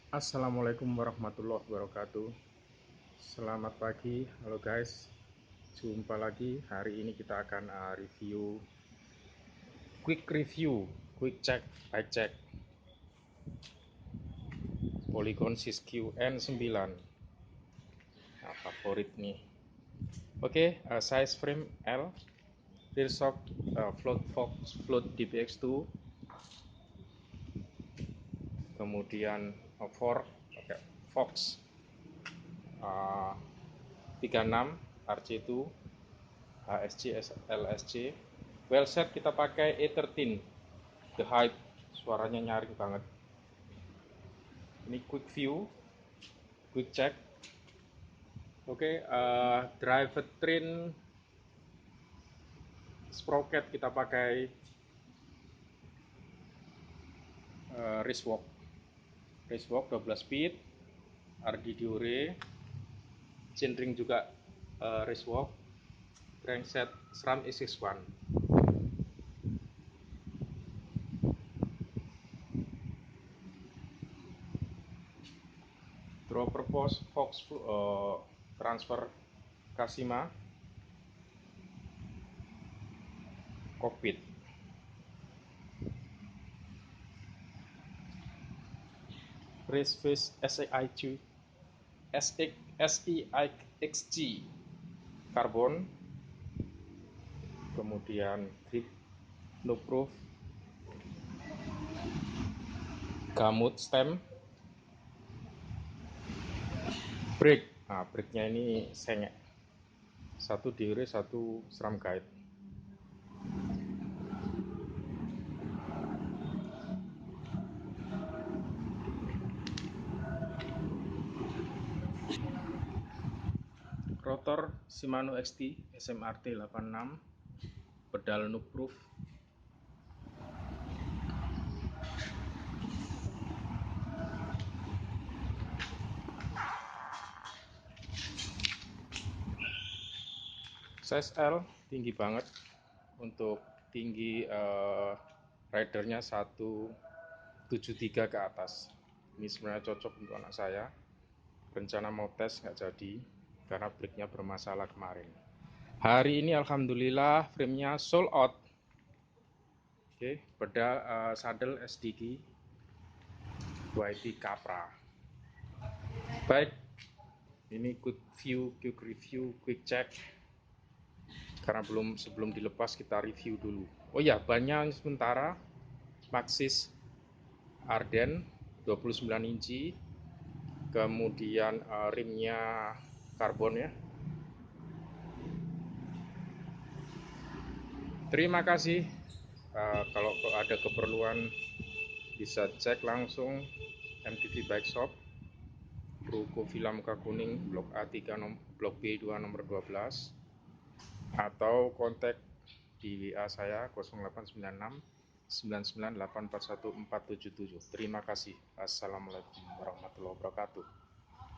Assalamualaikum warahmatullahi wabarakatuh. Selamat pagi, halo guys. Jumpa lagi. Hari ini kita akan review, quick check, bike check Polygon Siskiyou N9. Nah, favorit nih. Oke, size frame L, rear shock float DPX2, kemudian fork pakai Fox 36 RC2 HSC LSC. Well set kita pakai E13 The Hype, suaranya nyaring banget. Ini quick view, quick check. Oke, drivetrain sprocket kita pakai wristwalk 12 speed, RD Diore, chainring juga wristwalk, crankset SRAM E61. Dropper post Fox transfer Kasima, cockpit. Race face SEIG carbon, kemudian grip no proof, gamut stem, brake. Nah, brake-nya ini sengek, satu Diore, satu SRAM guide. Rotor Shimano XT SMRT 86, pedal no proof. Size L, tinggi banget. Untuk tinggi ridernya 173 ke atas. Ini sebenarnya cocok untuk anak saya. Rencana mau tes nggak jadi karena brake-nya bermasalah kemarin. Hari ini alhamdulillah frame-nya sold out. Oke, pedal saddle SDK YT Capra. Baik, ini quick view, quick review, quick check. Karena sebelum dilepas kita review dulu. Oh ya, bannya sementara Maxxis Arden 29 inci, kemudian rimnya karbon ya. Terima kasih. Kalau ada keperluan bisa cek langsung MTV Bike Shop, Ruko Villa Muka Kuning, Blok A3, Blok B2 nomor 12, atau kontak di WA saya 0896 99841 477. Terima kasih. Assalamualaikum warahmatullahi wabarakatuh.